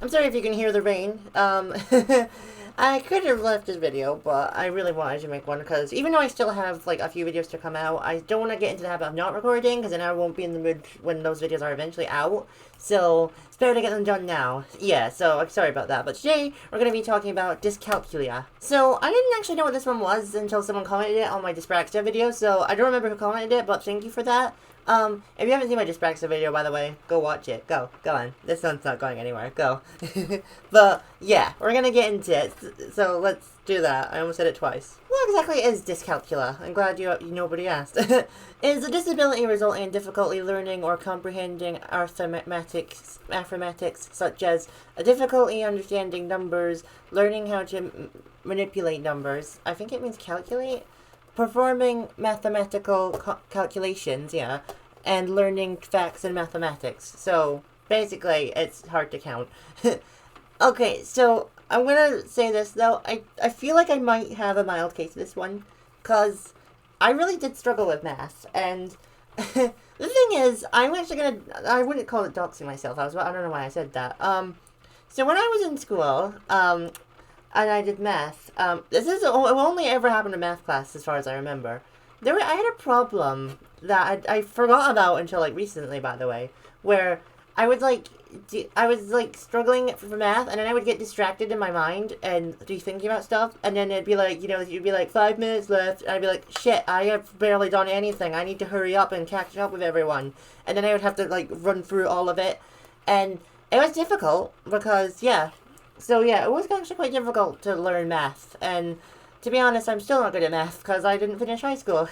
I'm sorry if you can hear the rain. I could have left this video, but I really wanted to make one because even though I still have like a few videos to come out, I don't want to get into the habit of not recording because then I won't be in the mood when those videos are eventually out. So it's better to get them done now. Yeah, so I'm sorry about that. But today we're going to be talking about Dyscalculia. So I didn't actually know what this one was until someone commented it on my Dyspraxia video. So I don't remember who commented it, but thank you for that. If you haven't seen my Dyspraxia video, by the way, go watch it. Go on. This one's not going anywhere. Go. But, yeah, we're gonna get into it. So, let's do that. I almost said it twice. What exactly is dyscalculia? I'm glad nobody asked. Is a disability resulting in difficulty learning or comprehending arithmetics, such as a difficulty understanding numbers, learning how to manipulate numbers. I think it means calculate. Performing mathematical calculations, yeah, and learning facts in mathematics. So, basically, it's hard to count. Okay, so, I'm gonna say this, though. I feel like I might have a mild case of this one, because I really did struggle with math, and the thing is, I'm actually I wouldn't call it doxing myself. I don't know why I said that. So when I was in school, and I did math. This is only ever happened in math class, as far as I remember. I had a problem that I forgot about until like recently, by the way, where I would I was like struggling for math, and then I would get distracted in my mind and be thinking about stuff, and then it'd be like, you'd be like 5 minutes left, and I'd be like, shit, I have barely done anything. I need to hurry up and catch up with everyone, and then I would have to like run through all of it, and it was difficult because So yeah, it was actually quite difficult to learn math, and to be honest, I'm still not good at math because I didn't finish high school.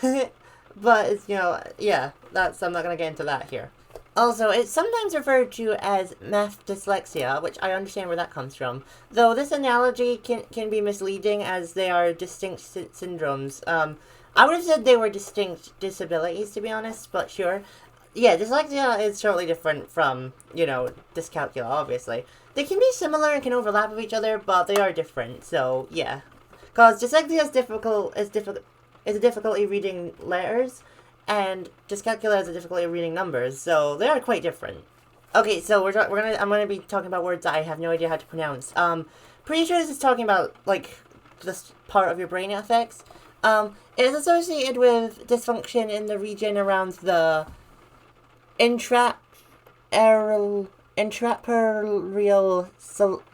But it's, I'm not gonna get into that here. Also, it's sometimes referred to as math dyslexia, which I understand where that comes from. Though this analogy can be misleading as they are distinct syndromes. I would have said they were distinct disabilities, to be honest, but sure. Yeah, dyslexia is totally different from, dyscalculia, obviously. They can be similar and can overlap with each other, but they are different, so, yeah. Because dyslexia is a difficulty reading letters, and dyscalculia is a difficulty reading numbers, so they are quite different. Okay, so I'm gonna be talking about words that I have no idea how to pronounce. Pretty sure this is talking about, like, this part of your brain it affects. It is associated with dysfunction in the region around the intraperitoneal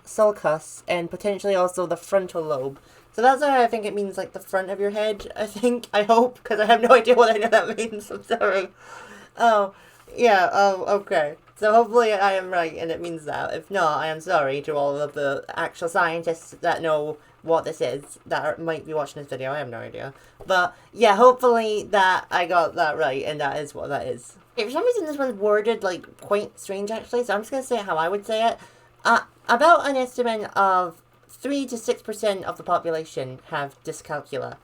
sulcus and potentially also the frontal lobe. So that's why I think it means like the front of your head, I hope, because I have no idea what I know that means. I'm sorry. Okay. So hopefully I am right and it means that. If not, I am sorry to all of the actual scientists that know what this is, that might be watching this video. I have no idea. But yeah, hopefully that I got that right and that is what that is. Okay, for some reason this one's worded like quite strange actually, so I'm just going to say it how I would say it. About an estimate of 3 to 6% of the population have dyscalculia.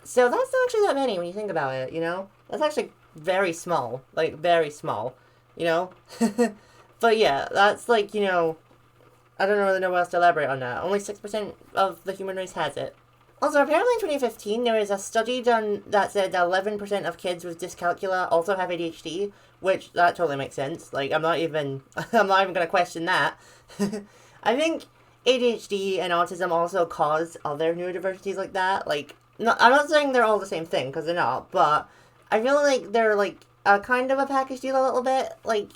So that's not actually that many when you think about it, That's actually very small. Like, very small, But yeah, that's like, I don't really know what else to elaborate on that. Only 6% of the human race has it. Also, apparently in 2015, there was a study done that said that 11% of kids with dyscalculia also have ADHD, which, that totally makes sense. Like, I'm not even gonna question that. I think ADHD and autism also cause other neurodiversities like that. Like, I'm not saying they're all the same thing, because they're not, but I feel like they're, like, a kind of a package deal a little bit. Like,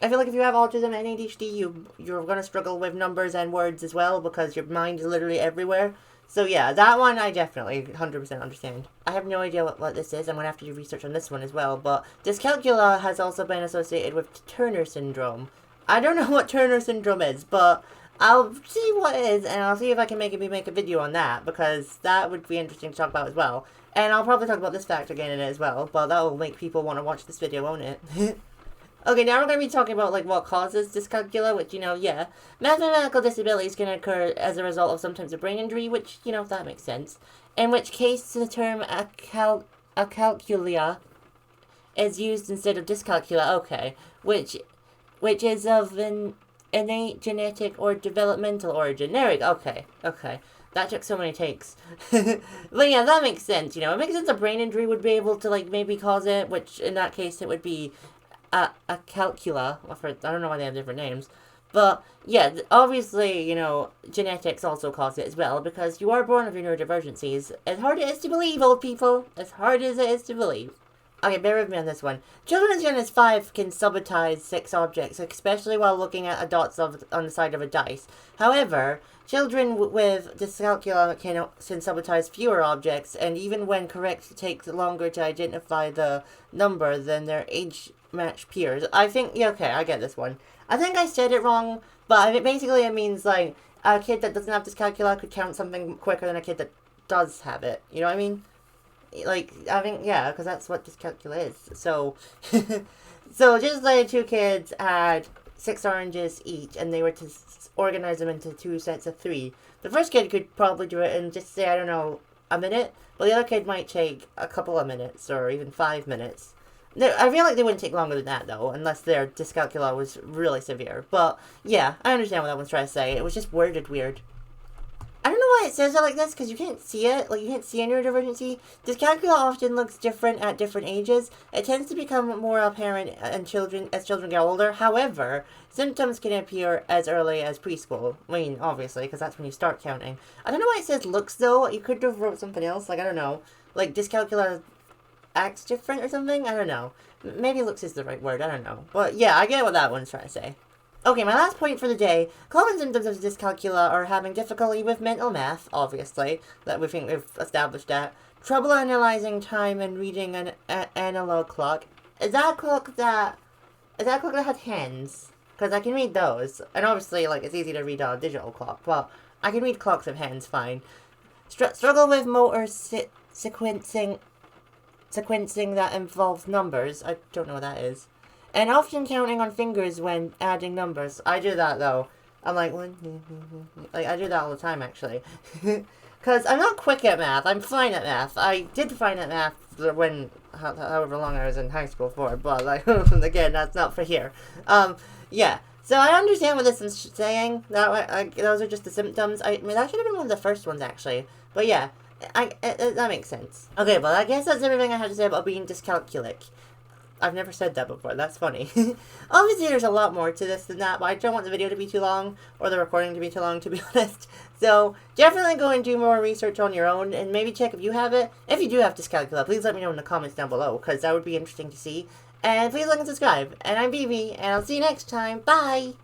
I feel like if you have autism and ADHD, you're gonna struggle with numbers and words as well, because your mind is literally everywhere. So yeah, that one I definitely 100% understand. I have no idea what this is. I'm going to have to do research on this one as well. But dyscalculia has also been associated with Turner syndrome. I don't know what Turner syndrome is, but I'll see what it is, and I'll see if I can make a video on that, because that would be interesting to talk about as well. And I'll probably talk about this fact again in it as well, but that will make people want to watch this video, won't it? Okay, now we're going to be talking about, like, what causes dyscalculia, which, mathematical disabilities can occur as a result of some types of brain injury, which, that makes sense. In which case, the term acalculia is used instead of dyscalculia, okay, which is of an innate, genetic, or developmental origin. There we go, okay. That took so many takes. But yeah, that makes sense, It makes sense a brain injury would be able to, like, maybe cause it, which, in that case, it would be a calcula. I don't know why they have different names. But yeah, obviously, you know, genetics also cause it as well, because you are born with your neurodivergencies. As hard as it is to believe, old people, as hard as it is to believe. Okay, bear with me on this one. Children as young as 5 can sabotage 6 objects, especially while looking at a dots on the side of a dice. However, children with dyscalculia can sabotage fewer objects, and even when correct, takes longer to identify the number than their age-matched peers. I think, yeah, okay, I get this one. I think I said it wrong, but basically it means, like, a kid that doesn't have dyscalculia could count something quicker than a kid that does have it. You know what I mean? Like, I think, yeah, because that's what dyscalculia is. So, so just like 2 kids had 6 oranges each, and they were to organize them into 2 sets of 3. The first kid could probably do it in just, say, I don't know, a minute, but the other kid might take a couple of minutes, or even 5 minutes. I feel like they wouldn't take longer than that, though, unless their dyscalculia was really severe. But, yeah, I understand what that one's trying to say. It was just worded weird. I don't know why it says it like this, because you can't see it. Like, you can't see a neurodivergency. Dyscalculia often looks different at different ages. It tends to become more apparent in children as children get older. However, symptoms can appear as early as preschool. I mean, obviously, because that's when you start counting. I don't know why it says looks, though. You could have wrote something else. Like, I don't know. Like, dyscalculia acts different or something? I don't know. Maybe looks is the right word. I don't know. But, yeah, I get what that one's trying to say. Okay, my last point for the day. Common symptoms of dyscalculia are having difficulty with mental math, obviously. That we think we've established that. Trouble analyzing time and reading an analog clock. Is that a clock that has hands? Because I can read those. And obviously, like, it's easy to read a digital clock. But I can read clocks with hands fine. Struggle with motor sequencing that involves numbers. I don't know what that is. And often counting on fingers when adding numbers. I do that, though. I'm like, like, I do that all the time, actually. Because I'm not quick at math. I'm fine at math. I did fine at math when, however long I was in high school for. But, like, again, that's not for here. Yeah. So I understand what this is saying. Those are just the symptoms. I mean, that should have been one of the first ones, actually. But, yeah. That makes sense. Okay, well, I guess that's everything I have to say about being dyscalculic. I've never said that before. That's funny. Obviously, there's a lot more to this than that, but I don't want the video to be too long, or the recording to be too long, to be honest. So, definitely go and do more research on your own, and maybe check if you have it. If you do have dyscalculia, please let me know in the comments down below, because that would be interesting to see. And please like and subscribe. And I'm BB, and I'll see you next time. Bye!